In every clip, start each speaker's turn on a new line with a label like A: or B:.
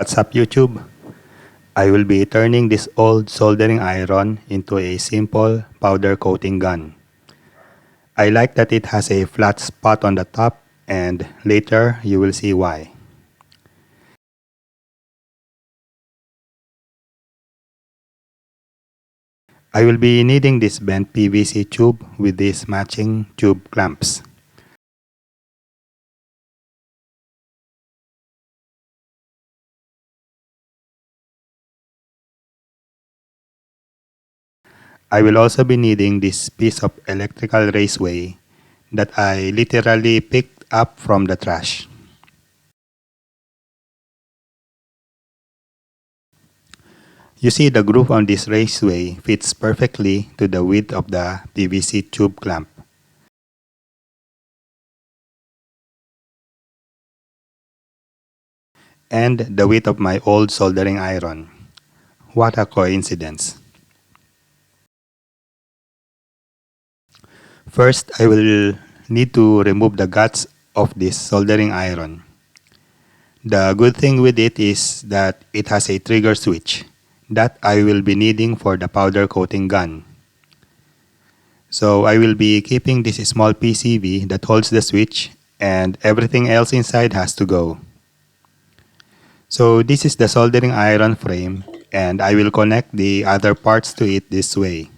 A: What's up YouTube? I will be turning this old soldering iron into a simple powder coating gun. I like that it has a flat spot on the top, and later you will see why. I will be needing this bent PVC tube with these matching tube clamps. I will also be needing this piece of electrical raceway that I literally picked up from the trash. You see, the groove on this raceway fits perfectly to the width of the PVC tube clamp. And the width of my old soldering iron. What a coincidence. First, I will need to remove the guts of this soldering iron. The good thing with it is that it has a trigger switch that I will be needing for the powder coating gun. So I will be keeping this small PCB that holds the switch, and everything else inside has to go. So this is the soldering iron frame, and I will connect the other parts to it this way.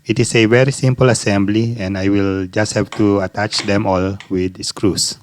A: It is a very simple assembly, and I will just have to attach them all with screws.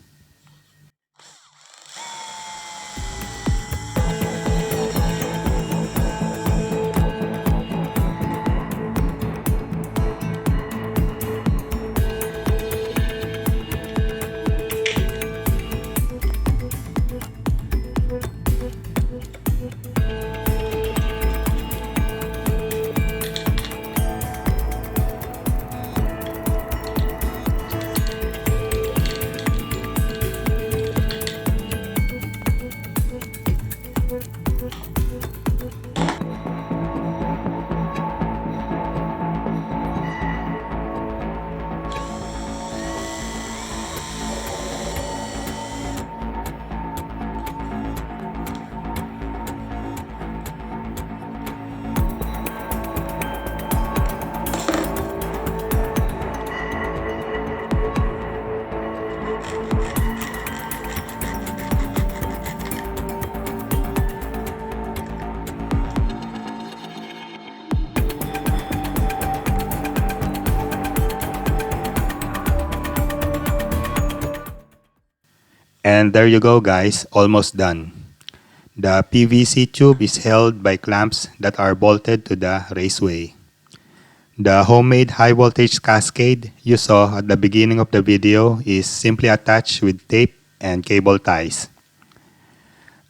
A: And there you go guys, almost done. The PVC tube is held by clamps that are bolted to the raceway. The homemade high voltage cascade you saw at the beginning of the video is simply attached with tape and cable ties.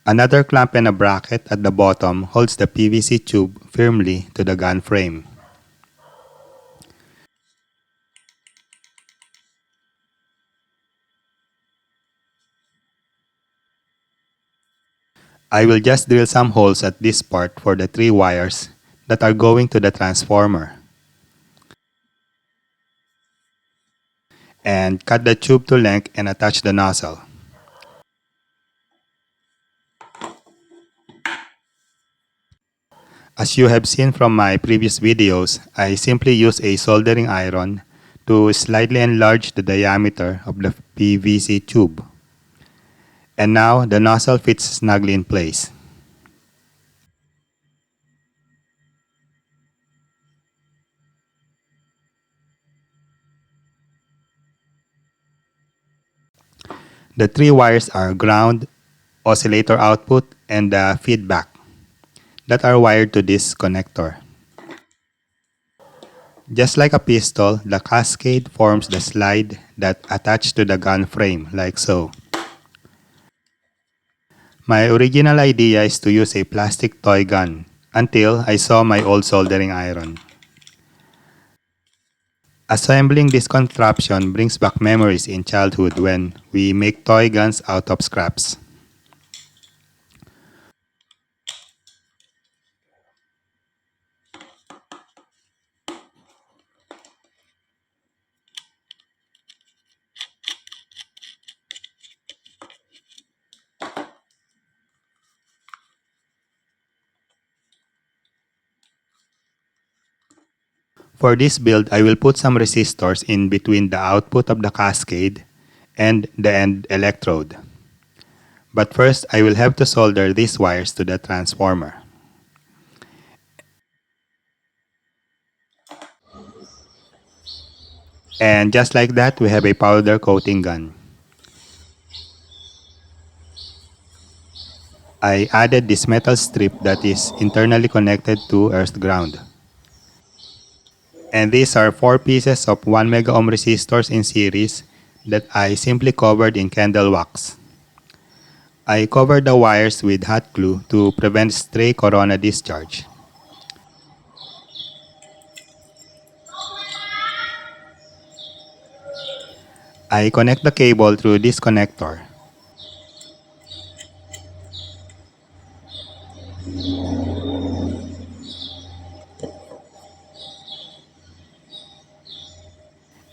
A: Another clamp and a bracket at the bottom holds the PVC tube firmly to the gun frame. I will just drill some holes at this part for the 3 wires that are going to the transformer. And cut the tube to length and attach the nozzle. As you have seen from my previous videos, I simply use a soldering iron to slightly enlarge the diameter of the PVC tube. And now the nozzle fits snugly in place. The 3 wires are ground, oscillator output, and the feedback that are wired to this connector. Just like a pistol, the cascade forms the slide that attached to the gun frame, like so. My original idea is to use a plastic toy gun until I saw my old soldering iron. Assembling this contraption brings back memories in childhood when we make toy guns out of scraps. For this build, I will put some resistors in between the output of the cascade and the end electrode. But first, I will have to solder these wires to the transformer. And just like that, we have a powder coating gun. I added this metal strip that is internally connected to earth ground. And these are 4 pieces of 1 mega ohm resistors in series that I simply covered in candle wax. I covered the wires with hot glue to prevent stray corona discharge. I connect the cable through this connector.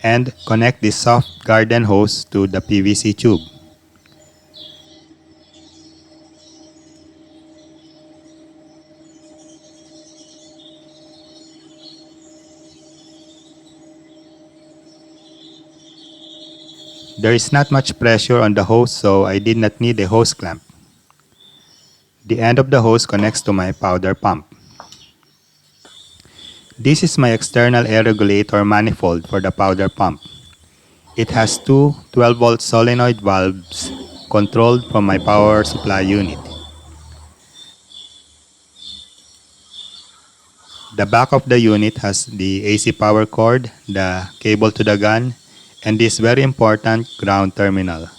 A: And connect this soft garden hose to the PVC tube. There is not much pressure on the hose, so I did not need a hose clamp. The end of the hose connects to my powder pump. This is my external air regulator manifold for the powder pump. It has two 12-volt solenoid valves controlled from my power supply unit. The back of the unit has the AC power cord, the cable to the gun, and this very important ground terminal.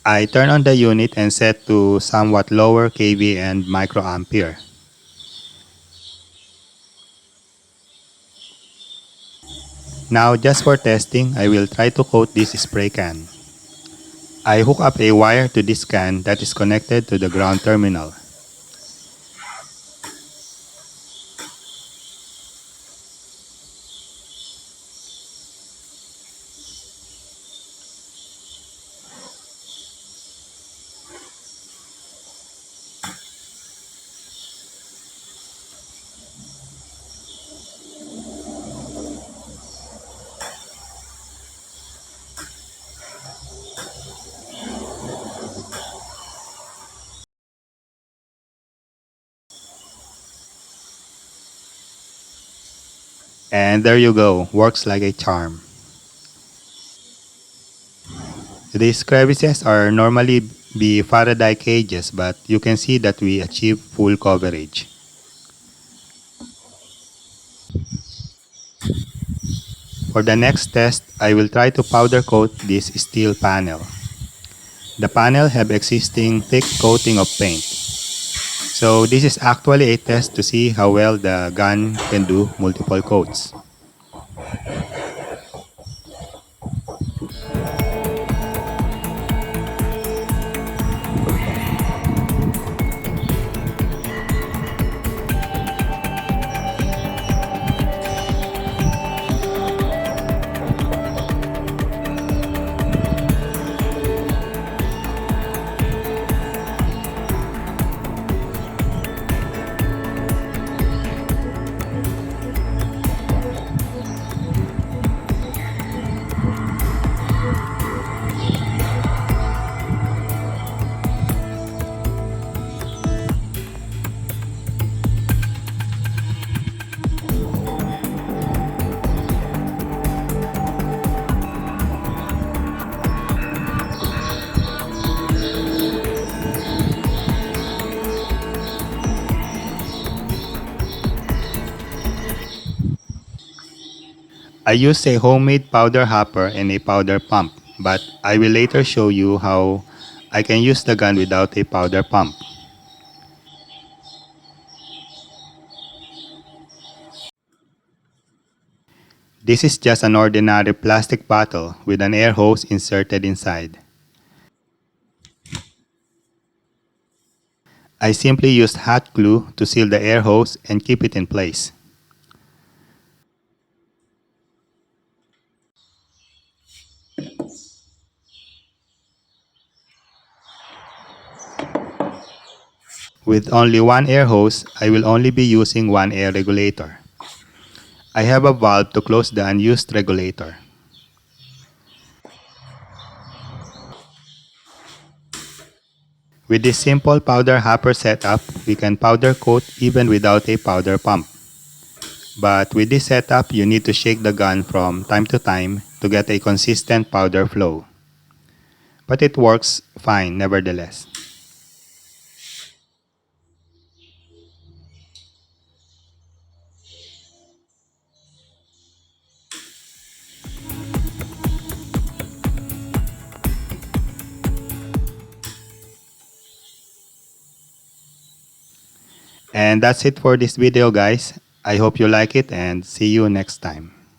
A: I turn on the unit and set to somewhat lower kV and microampere. Now, just for testing, I will try to coat this spray can. I hook up a wire to this can that is connected to the ground terminal. And there you go, works like a charm. These crevices are normally be Faraday cages, but you can see that we achieve full coverage. For the next test, I will try to powder coat this steel panel. The panel have existing thick coating of paint. So this is actually a test to see how well the gun can do multiple coats. I use a homemade powder hopper and a powder pump, but I will later show you how I can use the gun without a powder pump. This is just an ordinary plastic bottle with an air hose inserted inside. I simply used hot glue to seal the air hose and keep it in place. With only one air hose, I will only be using one air regulator. I have a valve to close the unused regulator. With this simple powder hopper setup, we can powder coat even without a powder pump. But with this setup, you need to shake the gun from time to time to get a consistent powder flow. But it works fine nevertheless. And that's it for this video guys. I hope you like it and see you next time.